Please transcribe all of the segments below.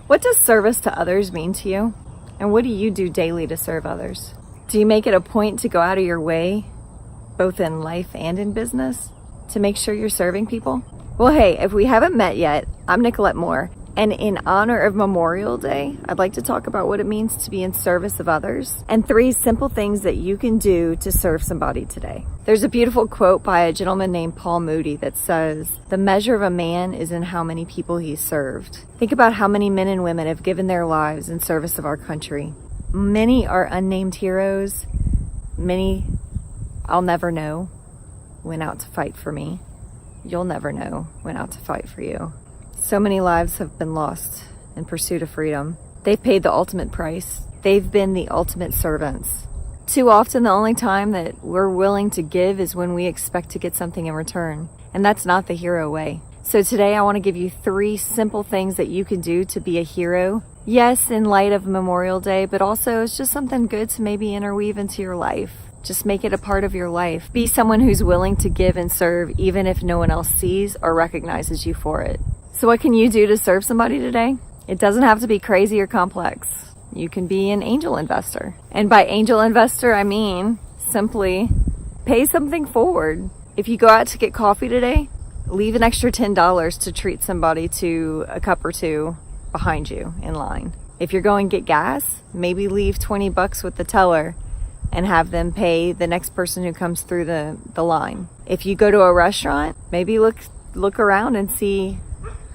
What does service to others mean to you? And what do you do daily to serve others? Do you make it a point to go out of your way, both in life and in business, to make sure you're serving people? Well, hey, if we haven't met yet, I'm Nicolette Moore. And in honor of Memorial Day, I'd like to talk about what it means to be in service of others and 3 simple things that you can do to serve somebody today. There's a beautiful quote by a gentleman named Paul Moody that says, "The measure of a man is in how many people he's served." Think about how many men and women have given their lives in service of our country. Many are unnamed heroes. Many I'll never know went out to fight for me. You'll never know went out to fight for you. So many lives have been lost in pursuit of freedom. They've paid the ultimate price. They've been the ultimate servants. Too often, the only time that we're willing to give is when we expect to get something in return. And that's not the hero way. So today I want to give you 3 simple things that you can do to be a hero. Yes, in light of Memorial Day, but also it's just something good to maybe interweave into your life. Just make it a part of your life. Be someone who's willing to give and serve even if no one else sees or recognizes you for it. So what can you do to serve somebody today? It doesn't have to be crazy or complex. You can be an angel investor. And by angel investor, I mean simply pay something forward. If you go out to get coffee today, leave an extra $10 to treat somebody to a cup or 2 behind you in line. If you're going to get gas, maybe leave $20 with the teller and have them pay the next person who comes through the line. If you go to a restaurant, maybe look around and see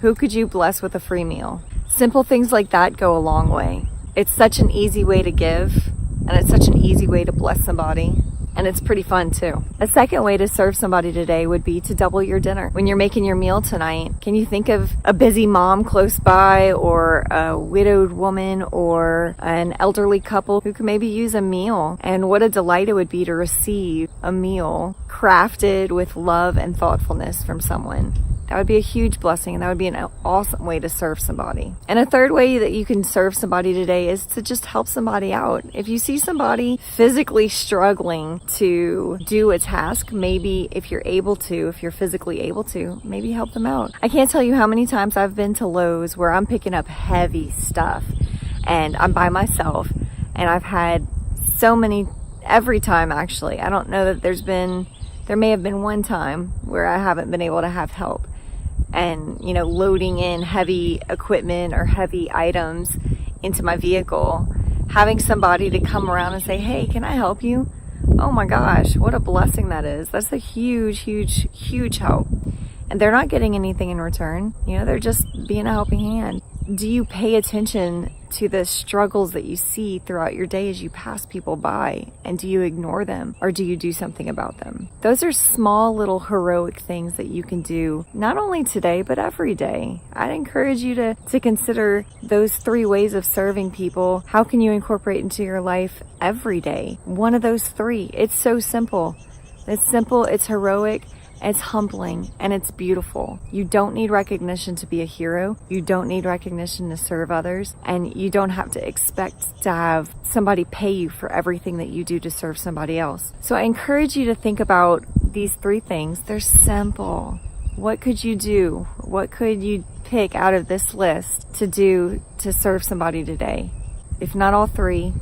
who could you bless with a free meal. Simple things like that go a long way. It's such an easy way to give, and it's such an easy way to bless somebody, and it's pretty fun too. A second way to serve somebody today would be to double your dinner. When you're making your meal tonight, can you think of a busy mom close by, or a widowed woman, or an elderly couple who could maybe use a meal? And what a delight it would be to receive a meal crafted with love and thoughtfulness from someone. That would be a huge blessing, and that would be an awesome way to serve somebody. And a third way that you can serve somebody today is to just help somebody out. If you see somebody physically struggling to do a task, maybe if you're physically able to, maybe help them out. I can't tell you how many times I've been to Lowe's where I'm picking up heavy stuff and I'm by myself, and I've had so many, every time actually. I don't know that there may have been one time where I haven't been able to have help. And, loading in heavy equipment or heavy items into my vehicle, having somebody to come around and say, "Hey, can I help you?" Oh my gosh, what a blessing that is. That's a huge, huge, huge help. And they're not getting anything in return. They're just being a helping hand. Do you pay attention to the struggles that you see throughout your day as you pass people by? And do you ignore them, or do you do something about them? Those are small little heroic things that you can do, not only today, but every day. I'd encourage you to consider those 3 ways of serving people. How can you incorporate into your life every day? One of those 3. It's so simple. It's simple, it's heroic, it's humbling, and it's beautiful. You don't need recognition to be a hero. You don't need recognition to serve others. And you don't have to expect to have somebody pay you for everything that you do to serve somebody else. So I encourage you to think about these 3 things. They're simple. What could you do? What could you pick out of this list to do to serve somebody today? If not all 3,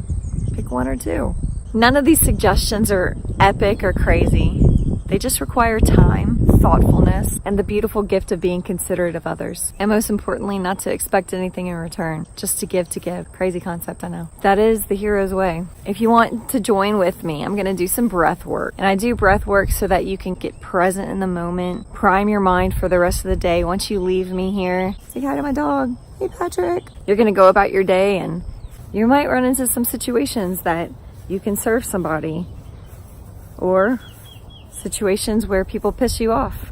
pick 1 or 2. None of these suggestions are epic or crazy. They just require time, thoughtfulness, and the beautiful gift of being considerate of others. And most importantly, not to expect anything in return, just to give to give. Crazy concept, I know. That is the hero's way. If you want to join with me, I'm going to do some breath work. And I do breath work so that you can get present in the moment, prime your mind for the rest of the day. Once you leave me here, say hi to my dog. Hey, Patrick. You're going to go about your day, and you might run into some situations that you can serve somebody, or situations where people piss you off.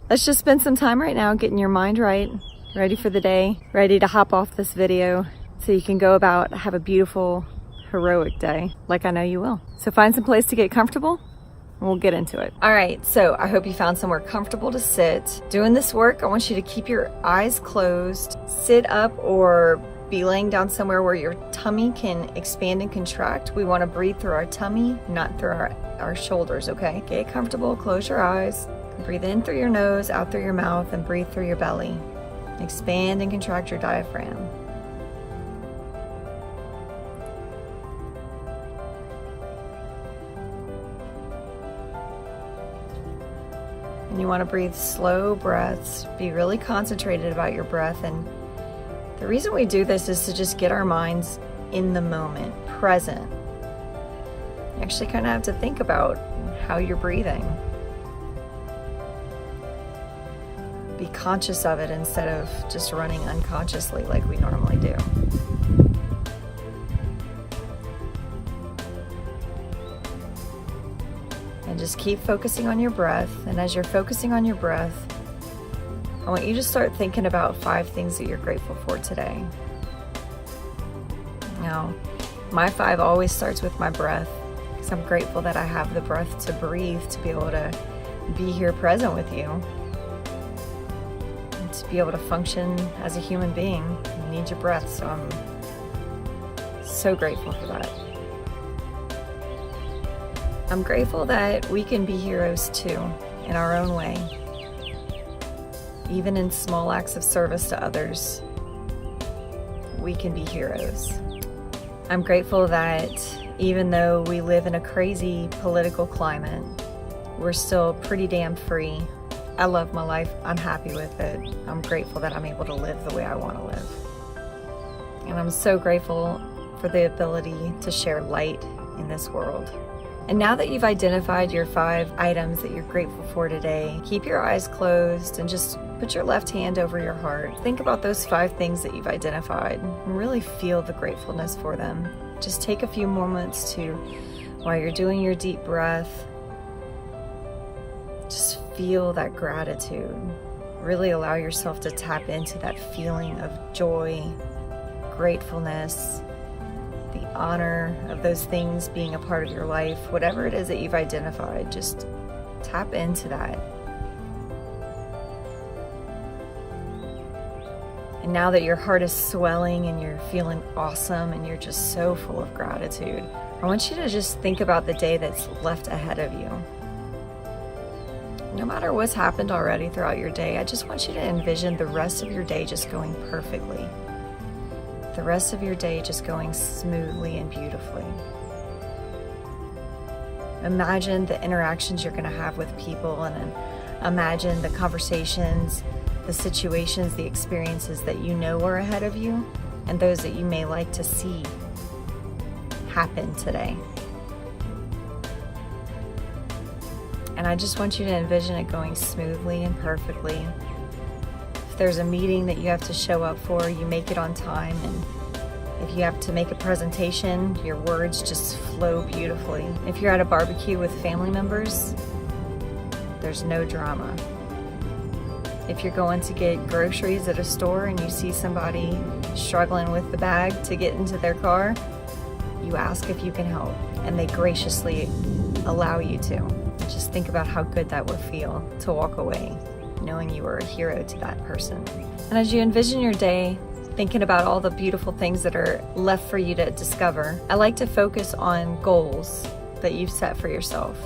Let's just spend some time right now getting your mind right, ready for the day, ready to hop off this video so you can go about, have a beautiful, heroic day, like I know you will. So find some place to get comfortable, and we'll get into it. All right, so I hope you found somewhere comfortable to sit. Doing this work, I want you to keep your eyes closed, sit up, or be laying down somewhere where your tummy can expand and contract. We want to breathe through our tummy, not through our shoulders, okay? Get comfortable, close your eyes, breathe in through your nose, out through your mouth, and breathe through your belly. Expand and contract your diaphragm. And you want to breathe slow breaths, be really concentrated about your breath. And the reason we do this is to just get our minds in the moment, present. You actually kind of have to think about how you're breathing. Be conscious of it instead of just running unconsciously like we normally do. And just keep focusing on your breath. And as you're focusing on your breath, I want you to start thinking about 5 things that you're grateful for today. Now, my 5 always starts with my breath, because I'm grateful that I have the breath to breathe, to be able to be here present with you, and to be able to function as a human being. You need your breath, so I'm so grateful for that. I'm grateful that we can be heroes too, in our own way. Even in small acts of service to others, we can be heroes. I'm grateful that even though we live in a crazy political climate, we're still pretty damn free. I love my life. I'm happy with it. I'm grateful that I'm able to live the way I want to live. And I'm so grateful for the ability to share light in this world. And now that you've identified your 5 items that you're grateful for today, keep your eyes closed and just put your left hand over your heart. Think about those 5 things that you've identified and really feel the gratefulness for them. Just take a few moments to, while you're doing your deep breath, just feel that gratitude. Really allow yourself to tap into that feeling of joy, gratefulness, the honor of those things being a part of your life. Whatever it is that you've identified, just tap into that. And now that your heart is swelling and you're feeling awesome and you're just so full of gratitude, I want you to just think about the day that's left ahead of you. No matter what's happened already throughout your day, I just want you to envision the rest of your day just going perfectly. The rest of your day just going smoothly and beautifully. Imagine the interactions you're going to have with people, and imagine the conversations, the situations, the experiences that you know are ahead of you, and those that you may like to see happen today. And I just want you to envision it going smoothly and perfectly. If there's a meeting that you have to show up for, you make it on time. And if you have to make a presentation, your words just flow beautifully. If you're at a barbecue with family members, there's no drama. If you're going to get groceries at a store and you see somebody struggling with the bag to get into their car, you ask if you can help, and they graciously allow you to. Just think about how good that would feel to walk away knowing you were a hero to that person. And as you envision your day, thinking about all the beautiful things that are left for you to discover, I like to focus on goals that you've set for yourself.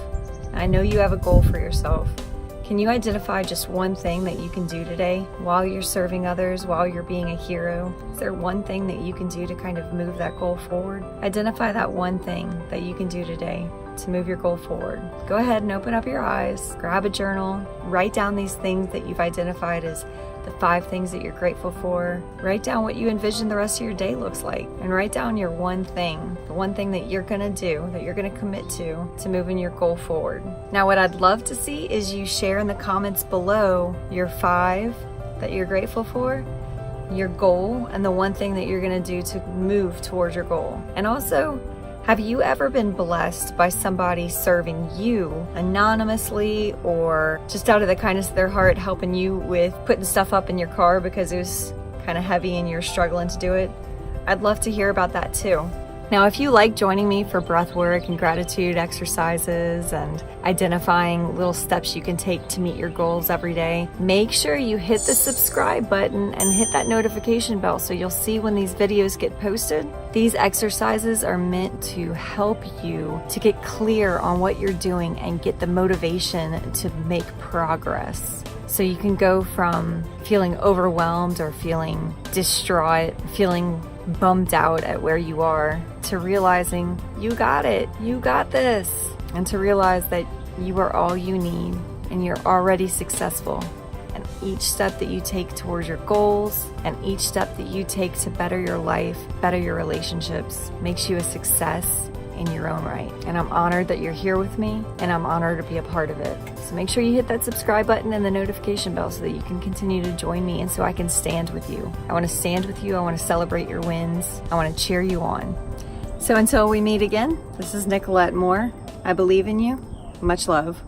I know you have a goal for yourself. Can you identify just one thing that you can do today while you're serving others, while you're being a hero? Is there one thing that you can do to kind of move that goal forward? Identify that one thing that you can do today to move your goal forward. Go ahead and open up your eyes, grab a journal, write down these things that you've identified as the 5 things that you're grateful for. Write down what you envision the rest of your day looks like, and write down your one thing, the one thing that you're gonna do, that you're gonna commit to moving your goal forward. Now, what I'd love to see is you share in the comments below your 5 that you're grateful for, your goal, and the one thing that you're gonna do to move towards your goal. And also, have you ever been blessed by somebody serving you anonymously or just out of the kindness of their heart, helping you with putting stuff up in your car because it was kind of heavy and you're struggling to do it? I'd love to hear about that too. Now, if you like joining me for breath work and gratitude exercises and identifying little steps you can take to meet your goals every day, make sure you hit the subscribe button and hit that notification bell so you'll see when these videos get posted. These exercises are meant to help you to get clear on what you're doing and get the motivation to make progress. So you can go from feeling overwhelmed or feeling distraught, feeling bummed out at where you are, to realizing you got it, you got this, and to realize that you are all you need and you're already successful. And each step that you take towards your goals and each step that you take to better your life, better your relationships, makes you a success in your own right. And I'm honored that you're here with me, and I'm honored to be a part of it. So make sure you hit that subscribe button and the notification bell so that you can continue to join me and so I can stand with you. I want to stand with you. I want to celebrate your wins. I want to cheer you on. So until we meet again, this is Nicolette Moore. I believe in you. Much love.